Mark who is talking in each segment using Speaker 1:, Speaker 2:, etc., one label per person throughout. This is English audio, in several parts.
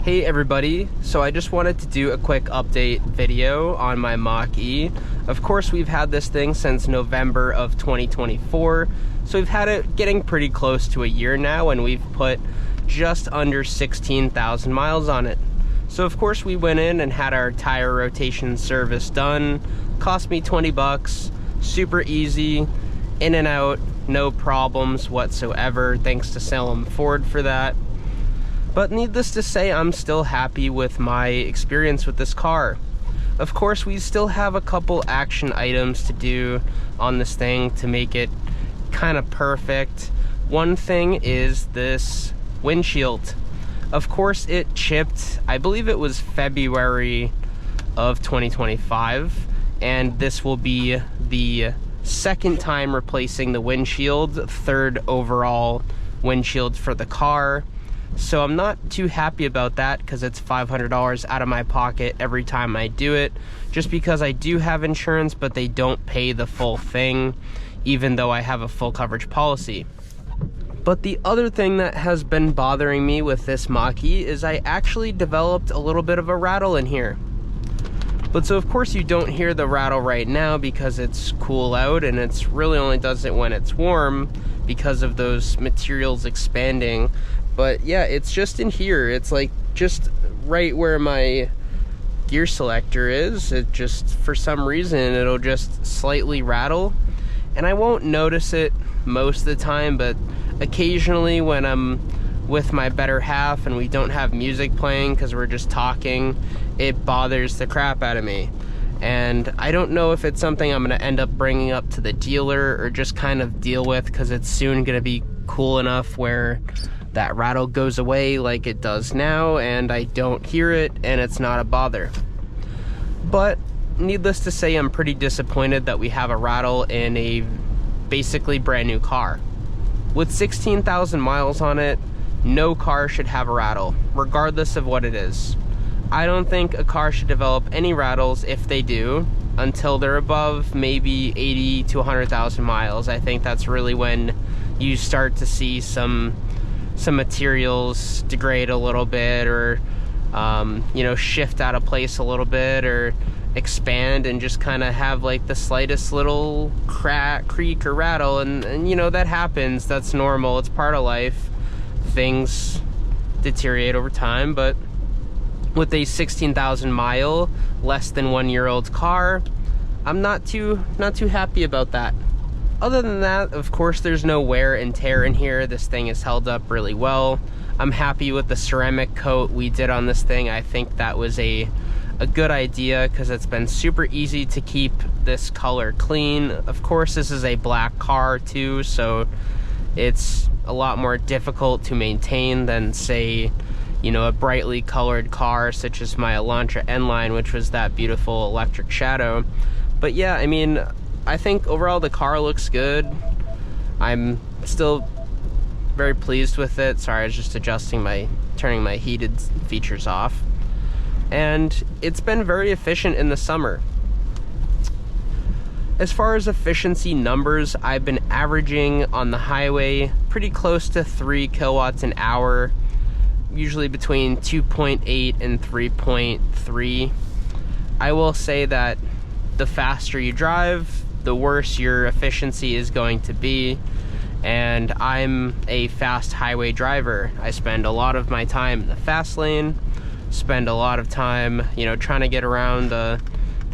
Speaker 1: Hey everybody, so I just wanted to do a quick update video on my Mach E. Of course, we've had this thing since November of 2024, so we've had it getting pretty close to a year now, and we've put just under 16,000 miles on it. So of course we went in and had our tire rotation service done. Cost me 20 bucks, super easy, in and out, no problems whatsoever, thanks to Salem Ford for that. But needless to say, I'm still happy with my experience with this car. Of course, we still have a couple action items to do on this thing to make it kind of perfect. One thing is this windshield. Of course, it chipped, I believe it was February of 2025, and this will be the second time replacing the windshield, third overall windshield for the car. So I'm not too happy about that because it's $500 out of my pocket every time I do it, just because I do have insurance, but they don't pay the full thing, even though I have a full coverage policy. But the other thing that has been bothering me with this Mach E is I actually developed a little bit of a rattle in here. But so of course you don't hear the rattle right now because it's cool out, and it's really only does it when it's warm because of those materials expanding. But yeah, it's just in here. It's like just right where my gear selector is. It just, for some reason, it'll just slightly rattle. And I won't notice it most of the time, but occasionally when I'm with my better half and we don't have music playing because we're just talking, it bothers the crap out of me. And I don't know if it's something I'm going to end up bringing up to the dealer or just kind of deal with, because it's soon going to be cool enough where that rattle goes away like it does now and I don't hear it and it's not a bother. But needless to say, I'm pretty disappointed that we have a rattle in a basically brand new car. With 16,000 miles on it, no car should have a rattle, regardless of what it is. I don't think a car should develop any rattles, if they do, until they're above maybe 80 to 100,000 miles. I think that's really when you start to see some materials degrade a little bit, or you know, shift out of place a little bit, or expand and just kind of have like the slightest little creak or rattle, and you know, that happens. That's normal. It's part of life. Things deteriorate over time. But with a 16,000 mile, less than 1 year old car, I'm not too happy about that. Other than that, of course, there's no wear and tear in here. This thing is held up really well. I'm happy with the ceramic coat we did on this thing. I think that was a good idea because it's been super easy to keep this color clean. Of course, this is a black car too, so it's a lot more difficult to maintain than, say, you know, a brightly colored car such as my Elantra N-Line, which was that beautiful electric shadow. But yeah, I mean, I think overall the car looks good. I'm still very pleased with it. Sorry, I was just turning my heated features off. And it's been very efficient in the summer. As far as efficiency numbers, I've been averaging on the highway pretty close to 3 kilowatts an hour, usually between 2.8 and 3.3. I will say that the faster you drive, the worse your efficiency is going to be. And I'm a fast highway driver. I spend a lot of my time in the fast lane, spend a lot of time, you know, trying to get around the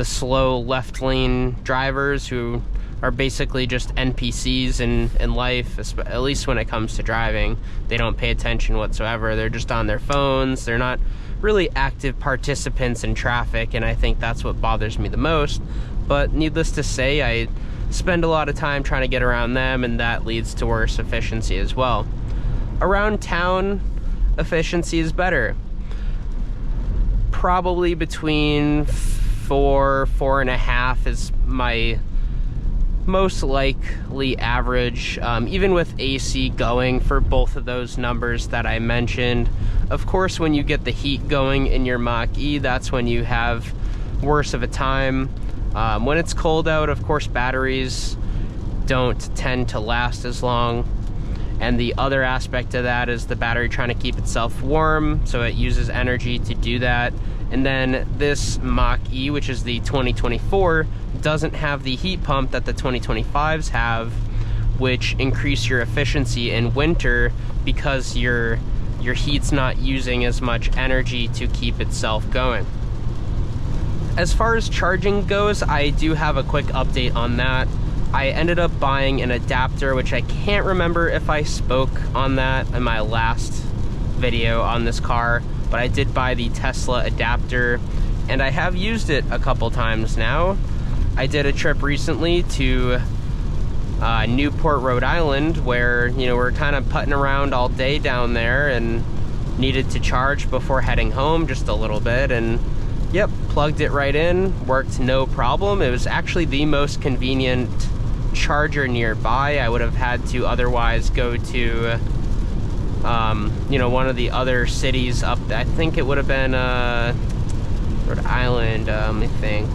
Speaker 1: slow left lane drivers who are basically just NPCs in life, at least when it comes to driving. They don't pay attention whatsoever. They're just on their phones. They're not really active participants in traffic, and I think that's what bothers me the most. But needless to say, I spend a lot of time trying to get around them, and that leads to worse efficiency as well. Around town, efficiency is better. Probably between 4.5 is my most likely average, even with AC going for both of those numbers that I mentioned. Of course, when you get the heat going in your Mach E, that's when you have worse of a time. When it's cold out, of course, batteries don't tend to last as long. And the other aspect of that is the battery trying to keep itself warm, so it uses energy to do that. And then this Mach E, which is the 2024, doesn't have the heat pump that the 2025s have, which increase your efficiency in winter because your heat's not using as much energy to keep itself going. As far as charging goes, I do have a quick update on that. I ended up buying an adapter, which I can't remember if I spoke on that in my last video on this car, but I did buy the Tesla adapter, and I have used it a couple times now. I did a trip recently to Newport, Rhode Island, where, you know, we're kind of putting around all day down there and needed to charge before heading home just a little bit, and yep, plugged it right in, worked no problem. It was actually the most convenient charger nearby. I would have had to otherwise go to you know, one of the other cities up, I think it would have been Rhode Island. I think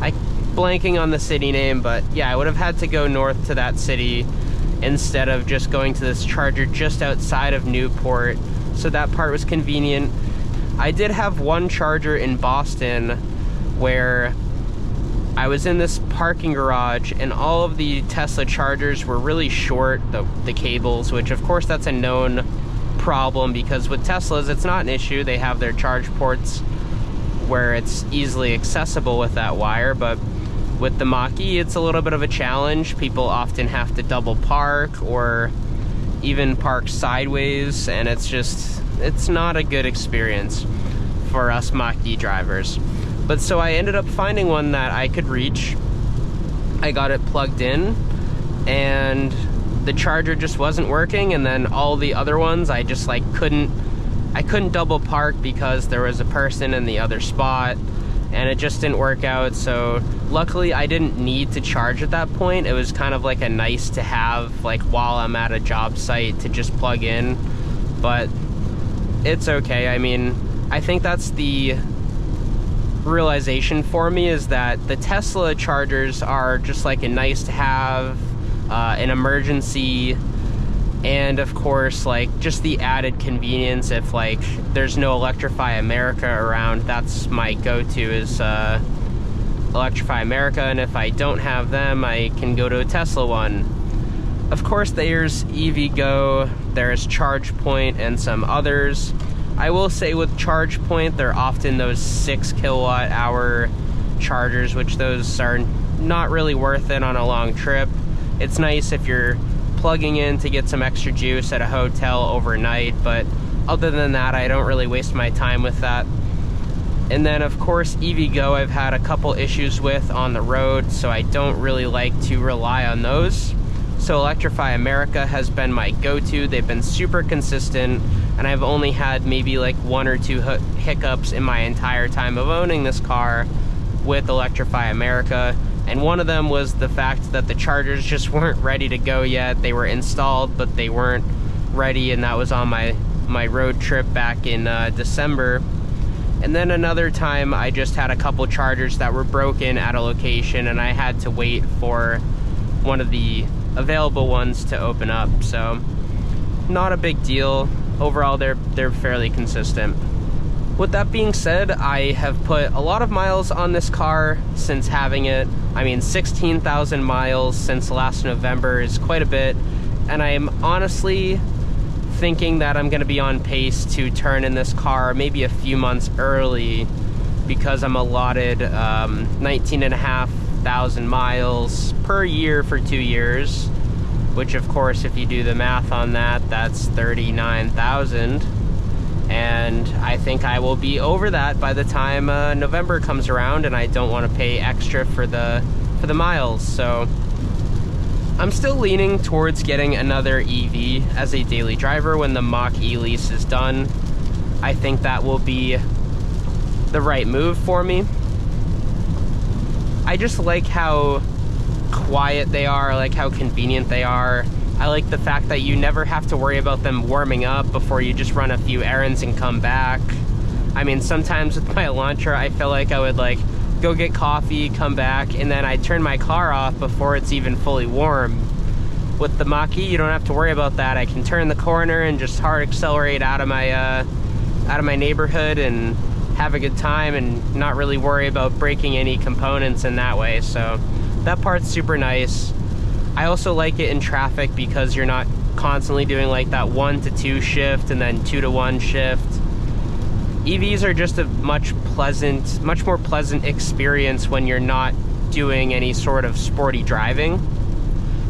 Speaker 1: I'm blanking on the city name, but yeah, I would have had to go north to that city instead of just going to this charger just outside of Newport, so that part was convenient. I did have one charger in Boston where I was in this parking garage and all of the Tesla chargers were really short, the cables, which of course that's a known problem because with Teslas it's not an issue. They have their charge ports where it's easily accessible with that wire, but with the Mach E it's a little bit of a challenge. People often have to double park or even park sideways, and it's not a good experience for us Mach E drivers. But so I ended up finding one that I could reach. I got it plugged in and the charger just wasn't working, and then all the other ones I just like couldn't double park because there was a person in the other spot and it just didn't work out. So luckily I didn't need to charge at that point. It was kind of like a nice to have, like while I'm at a job site, to just plug in, but it's okay. I mean, I think that's the realization for me, is that the Tesla chargers are just like a nice to have, an emergency, and of course like just the added convenience if like there's no Electrify America around. That's my go-to, is Electrify America, and if I don't have them I can go to a Tesla one. Of course there's EVgo, there's ChargePoint, and some others. I will say with ChargePoint, they're often those 6 kilowatt hour chargers, which those are not really worth it on a long trip. It's nice if you're plugging in to get some extra juice at a hotel overnight, but other than that, I don't really waste my time with that. And then of course EVgo I've had a couple issues with on the road, so I don't really like to rely on those. So Electrify America has been my go-to. They've been super consistent, and I've only had maybe like 1 or 2 hiccups in my entire time of owning this car with Electrify America. And one of them was the fact that the chargers just weren't ready to go yet. They were installed, but they weren't ready, and that was on my road trip back in December. And then another time I just had a couple chargers that were broken at a location, and I had to wait for one of the available ones to open up. So not a big deal. Overall they're fairly consistent. With that being said, I have put a lot of miles on this car since having it. I mean, 16,000 miles since last November is quite a bit, and I am honestly thinking that I'm going to be on pace to turn in this car maybe a few months early, because I'm allotted 19,500 miles per year for 2 years, which of course if you do the math on that, that's 39,000. And I think I will be over that by the time November comes around, and I don't want to pay extra for the miles. So I'm still leaning towards getting another EV as a daily driver when the Mach E lease is done. I think that will be the right move for me. I just like how quiet they are, I like how convenient they are. I like the fact that you never have to worry about them warming up before you just run a few errands and come back. I mean, sometimes with my Elantra, I feel like I would like go get coffee, come back, and then I turn my car off before it's even fully warm. With the Mach E, you don't have to worry about that. I can turn the corner and just hard accelerate out of my neighborhood and have a good time and not really worry about breaking any components in that way. So that part's super nice. I also like it in traffic because you're not constantly doing like that 1 to 2 shift and then 2 to 1 shift. EVs are just a much more pleasant experience when you're not doing any sort of sporty driving.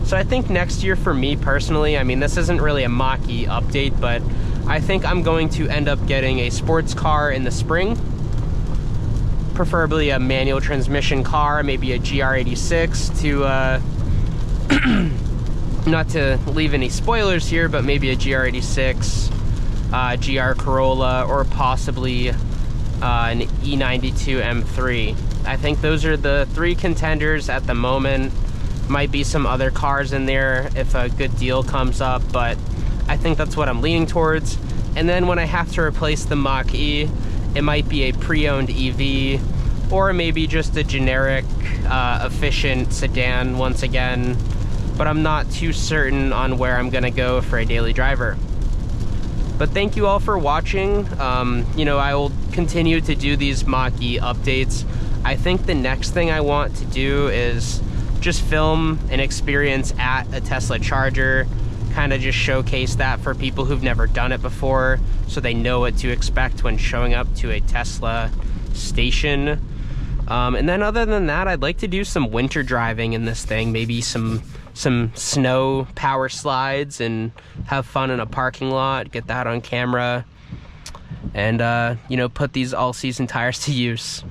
Speaker 1: So I think next year for me personally, I mean, this isn't really a Mach E update, but I think I'm going to end up getting a sports car in the spring. Preferably a manual transmission car, maybe a GR86 to, not to leave any spoilers here, but maybe a GR86, GR Corolla, or possibly an E92 M3. I think those are the 3 contenders at the moment. Might be some other cars in there if a good deal comes up, but I think that's what I'm leaning towards. And then when I have to replace the Mach E, it might be a pre-owned EV, or maybe just a generic, efficient sedan once again, but I'm not too certain on where I'm gonna go for a daily driver. But thank you all for watching. You know, I will continue to do these Mach E updates. I think the next thing I want to do is just film an experience at a Tesla charger, kind of just showcase that for people who've never done it before, so they know what to expect when showing up to a Tesla station. And then other than that, I'd like to do some winter driving in this thing, maybe some snow power slides and have fun in a parking lot, get that on camera, and you know, put these all-season tires to use.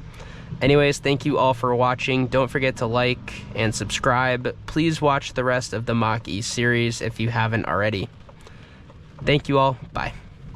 Speaker 1: Anyways, thank you all for watching. Don't forget to like and subscribe. Please watch the rest of the Mach E series if you haven't already. Thank you all. Bye.